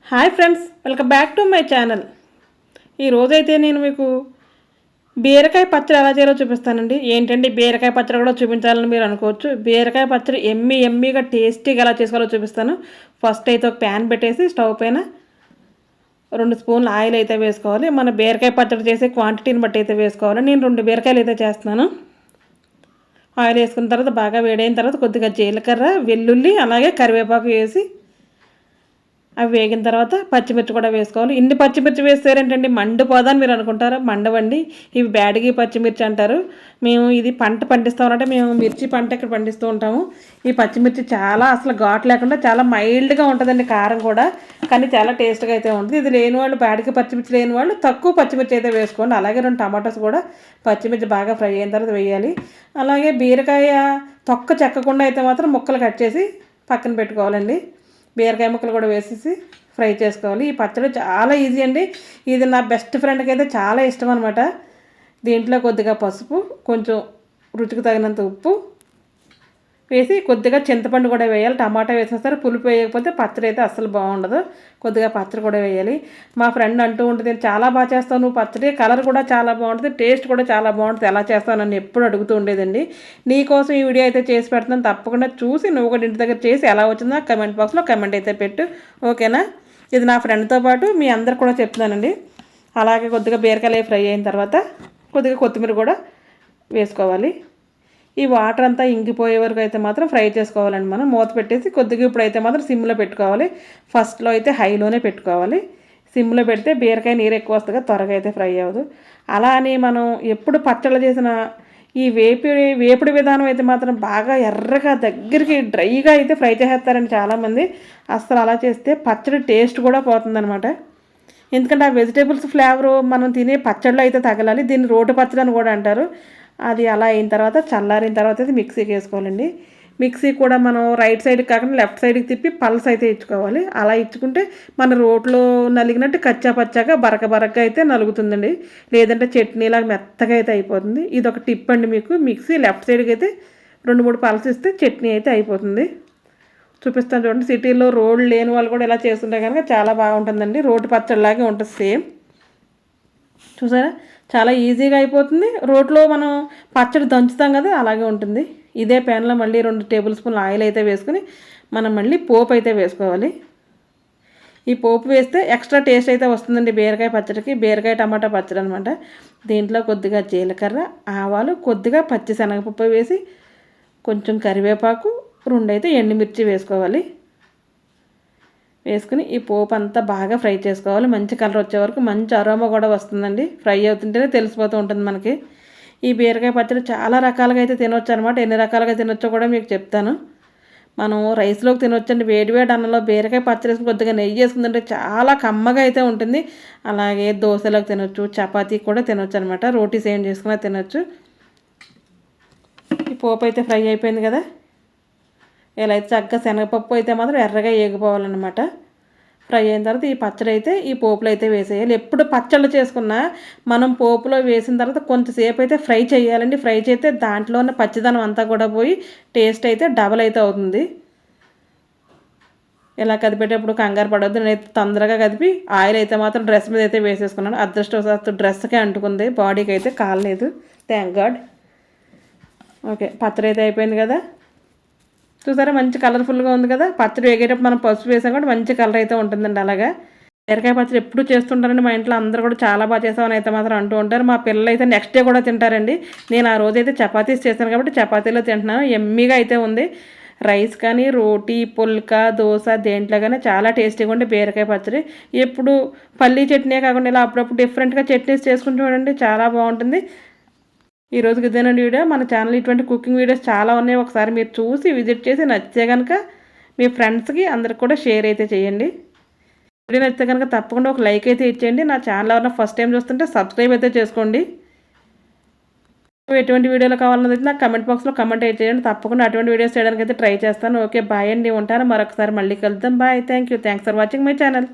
Hi friends, welcome back to my channel. ఈరోజైతే నేను మీకు బీరకాయ పచ్చడి ఎలా చేయాలో చూపిస్తానండి. ఏంటండి బీరకాయ పచ్చడి కూడా చూపించాలని మీరు అనుకోవచ్చు. బీరకాయ పచ్చడి ఎమ్మీగా టేస్టీగా ఎలా చేసుకోవాలో చూపిస్తాను. ఫస్ట్ అయితే ఒక ప్యాన్ పెట్టేసి స్టవ్ పైన 2 స్పూన్లు ఆయిల్ అయితే వేసుకోవాలి. మన బీరకాయ పచ్చడి చేసే క్వాంటిటీని బట్టి అయితే వేసుకోవాలి. నేను 2 బీరకాయలు అయితే చేస్తున్నాను. ఆయిల్ వేసుకున్న తర్వాత బాగా వేడైన తర్వాత కొద్దిగా జీలకర్ర, వెల్లుల్లి అలాగే కరివేపాకు వేసి అవి వేగిన తర్వాత పచ్చిమిర్చి కూడా వేసుకోవాలి. ఇన్ని పచ్చిమిర్చి వేస్తారేంటండి మండిపోదని మీరు అనుకుంటారా? మండవండి. ఇవి బ్యాడిగి పచ్చిమిర్చి అంటారు. మేము ఇది పంట పండిస్తామంటే మేము మిర్చి పంట ఇక్కడ పండిస్తూ ఉంటాము. ఈ పచ్చిమిర్చి చాలా అసలు ఘాటు లేకుండా చాలా మైల్డ్గా ఉంటుందండి, కారం కూడా, కానీ చాలా టేస్ట్గా అయితే ఉంటుంది. ఇది లేని వాళ్ళు, బ్యాడిగి పచ్చిమిర్చి లేని వాళ్ళు తక్కువ పచ్చిమిర్చి అయితే వేసుకోండి. అలాగే 2 టమాటోస్ కూడా పచ్చిమిర్చి బాగా ఫ్రై అయిన తర్వాత వేయాలి. అలాగే బీరకాయ తొక్క చెక్కకుండా అయితే మాత్రం ముక్కలు కట్ చేసి పక్కన పెట్టుకోవాలండి. బీరకాయ ముక్కలు కూడా వేసేసి ఫ్రై చేసుకోవాలి. ఈ పచ్చడి చాలా ఈజీ అండి. ఇది నా బెస్ట్ ఫ్రెండ్కి అయితే చాలా ఇష్టం అనమాట. దీంట్లో కొద్దిగా పసుపు, కొంచెం రుచికి తగినంత ఉప్పు వేసి కొద్దిగా చింతపండు కూడా వేయాలి. టమాటా వేసిన సరే పులుపు వేయకపోతే పచ్చడి అయితే అస్సలు బాగుండదు. కొద్దిగా పచ్చడి కూడా వేయాలి. మా ఫ్రెండ్ అంటూ ఉంటుంది, చాలా బాగా చేస్తావు నువ్వు పచ్చడి, కలర్ కూడా చాలా బాగుంటుంది, టేస్ట్ కూడా చాలా బాగుంటుంది, ఎలా చేస్తావు నన్ను ఎప్పుడు అడుగుతూ ఉండేదండి. నీకోసం ఈ వీడియో అయితే చేసి పెడుతున్నాను. తప్పకుండా చూసి నువ్వు కూడా ఇంటి దగ్గర చేసి ఎలా వచ్చిందో కమెంట్ బాక్స్లో కమెంట్ అయితే పెట్టు, ఓకేనా? ఇది నా ఫ్రెండ్తో పాటు మీ అందరు కూడా చెప్తున్నానండి. అలాగే కొద్దిగా బీరకాయలు ఫ్రై అయిన తర్వాత కొద్దిగా కొత్తిమీర కూడా వేసుకోవాలి. ఈ వాటర్ అంతా ఇంకిపోయే వరకు అయితే మాత్రం ఫ్రై చేసుకోవాలండి. మనం మూత పెట్టేసి కొద్దిగా ఇప్పుడైతే మాత్రం సిమ్లో పెట్టుకోవాలి. ఫస్ట్లో అయితే హైలోనే పెట్టుకోవాలి. సిమ్లో పెడితే బీరకాయ నీరు ఎక్కువ వస్తుంది, త్వరగా అయితే ఫ్రై అవ్వదు. అలా అని మనం ఎప్పుడు పచ్చళ్ళు చేసిన ఈ వేపుడు విధానం అయితే మాత్రం బాగా ఎర్రగా దగ్గరికి డ్రైగా అయితే ఫ్రై చేసేస్తారండి చాలామంది. అస్సలు అలా చేస్తే పచ్చడి టేస్ట్ కూడా పోతుందన్నమాట. ఎందుకంటే ఆ వెజిటేబుల్స్ ఫ్లేవరు మనం తినే పచ్చళ్ళు అయితే తగలాలి. దీన్ని రోటి పచ్చడి అని కూడా అంటారు. అది అలా అయిన తర్వాత చల్లారిన తర్వాత అయితే మిక్సీకి వేసుకోవాలండి. మిక్సీ కూడా మనం రైట్ సైడ్కి కాకుండా లెఫ్ట్ సైడ్కి తిప్పి పల్స్ అయితే ఇచ్చుకోవాలి. అలా ఇచ్చుకుంటే మన రోట్లో నలిగినట్టు కచ్చా పచ్చాగా బరకగా అయితే నలుగుతుందండి. లేదంటే చట్నీలాగా మెత్తగా అయితే అయిపోతుంది. ఇది ఒక టిప్ అండి మీకు. మిక్సీ లెఫ్ట్ సైడ్కి అయితే 2-3 పల్స్ ఇస్తే చట్నీ అయితే అయిపోతుంది. చూపిస్తాను చూడండి. సిటీలో రోడ్లు లేని వాళ్ళు కూడా ఇలా చేస్తుంటే కనుక చాలా బాగుంటుందండి. రోటి పచ్చడిలాగే ఉంటుంది సేమ్. చూసారా, చాలా ఈజీగా అయిపోతుంది. రోట్లో మనం పచ్చడి దంచుతాం కదా, అలాగే ఉంటుంది. ఇదే ప్యాన్లో మళ్ళీ 2 టేబుల్ స్పూన్లు ఆయిల్ అయితే వేసుకుని మనం మళ్ళీ పోపు అయితే వేసుకోవాలి. ఈ పోపు వేస్తే ఎక్స్ట్రా టేస్ట్ అయితే వస్తుందండి బీరకాయ పచ్చడికి. బీరకాయ టమాటా పచ్చడి అనమాట. దీంట్లో కొద్దిగా జీలకర్ర, ఆవాలు, కొద్దిగా పచ్చిశనగపప్పు వేసి కొంచెం కరివేపాకు, 2 అయితే ఎండుమిర్చి వేసుకోవాలి. వేసుకుని ఈ పోపు అంతా బాగా ఫ్రై చేసుకోవాలి. మంచి కలర్ వచ్చే వరకు, మంచి అరోమా కూడా వస్తుందండి. ఫ్రై అవుతుంటేనే తెలిసిపోతూ ఉంటుంది మనకి. ఈ బీరకాయ పచ్చడి చాలా రకాలుగా అయితే తినొచ్చు అనమాట. ఎన్ని రకాలుగా తినొచ్చో కూడా మీకు చెప్తాను. మనం రైస్లోకి తినొచ్చండి. వేడివేడి అన్నంలో బీరకాయ పచ్చడి వేసుకుని కొద్దిగా నెయ్యి వేసుకుందంటే చాలా కమ్మగా అయితే ఉంటుంది. అలాగే దోశలోకి తినొచ్చు, చపాతీ కూడా తినొచ్చు అనమాట. రోటీస్ ఏం చేసుకున్నా తినొచ్చు. ఈ పోపు అయితే ఫ్రై అయిపోయింది కదా. ఇలా అయితే చక్కగా శనగపప్పు అయితే మాత్రం ఎర్రగా ఏగిపోవాలన్నమాట. ఫ్రై అయిన తర్వాత ఈ పచ్చడి అయితే ఈ పోపులో అయితే వేసేయాలి. ఎప్పుడు పచ్చళ్ళు చేసుకున్నా మనం పోపులో వేసిన తర్వాత కొంచెంసేపు అయితే ఫ్రై చేయాలండి. ఫ్రై చేస్తే దాంట్లో ఉన్న పచ్చిదనం అంతా కూడా పోయి టేస్ట్ అయితే డబల్ అయితే అవుతుంది. ఇలా కదిపేటప్పుడు కంగారు పడవద్దు. నేనైతే తొందరగా కదిపి ఆయిల్ అయితే మాత్రం డ్రెస్ మీద అయితే వేసేసుకున్నాను. అదృష్టవశాత్తు డ్రెస్కే అంటుకుంది, బాడీకి అయితే కాలేదు, థ్యాంక్ గాడ్. ఓకే, పచ్చడి అయితే అయిపోయింది కదా. చూసారా, మంచి కలర్ఫుల్గా ఉంది కదా. పచ్చడి వేగేటప్పుడు మనం పసుపు వేసాం కూడా మంచి కలర్ అయితే ఉంటుందండి. అలాగా బీరకాయ పచ్చడి ఎప్పుడు చేస్తుంటారండి మా ఇంట్లో. అందరూ కూడా చాలా బాగా చేసామని అయితే మాత్రం అంటూ ఉంటారు. మా పిల్లలు అయితే నెక్స్ట్ డే కూడా తింటారండి. నేను ఆ రోజు అయితే చపాతీస్ చేశాను కాబట్టి చపాతీలో తింటున్నాను. ఎమ్మీగా అయితే ఉంది. రైస్ కానీ, రోటీ, పుల్కా, దోశ దేంట్లో కానీ చాలా టేస్టీగా ఉండే బీరకాయ పచ్చడి. ఎప్పుడు పల్లీ చట్నీ కాకుండా ఇలా అప్పుడప్పుడు డిఫరెంట్గా చట్నీస్ చేసుకుని చూడండి, చాలా బాగుంటుంది. ఈ రోజుకి ఇదేనండి వీడియో. మన ఛానల్ ఇటువంటి కుకింగ్ వీడియోస్ చాలా ఉన్నాయి. ఒకసారి మీరు చూసి విజిట్ చేసి నచ్చితే కనుక మీ ఫ్రెండ్స్కి అందరికి కూడా షేర్ అయితే చేయండి. వీడియో నచ్చితే కనుక తప్పకుండా ఒక లైక్ అయితే ఇచ్చేయండి. నా ఛానల్ ఎవరైనా ఫస్ట్ టైం చూస్తుంటే సబ్స్క్రైబ్ అయితే చేసుకోండి. ఎటువంటి వీడియోలు కావాలన్నది నాకు కమెంట్ బాక్స్లో కమెంట్ అయితే చేయండి. తప్పకుండా అటువంటి వీడియోస్ చేయడానికి అయితే ట్రై చేస్తాను. ఓకే, బాయ్ అండి, ఉంటాను. మరొకసారి మళ్ళీ కలుద్దాం. Bye, thank you, thanks for watching my channel.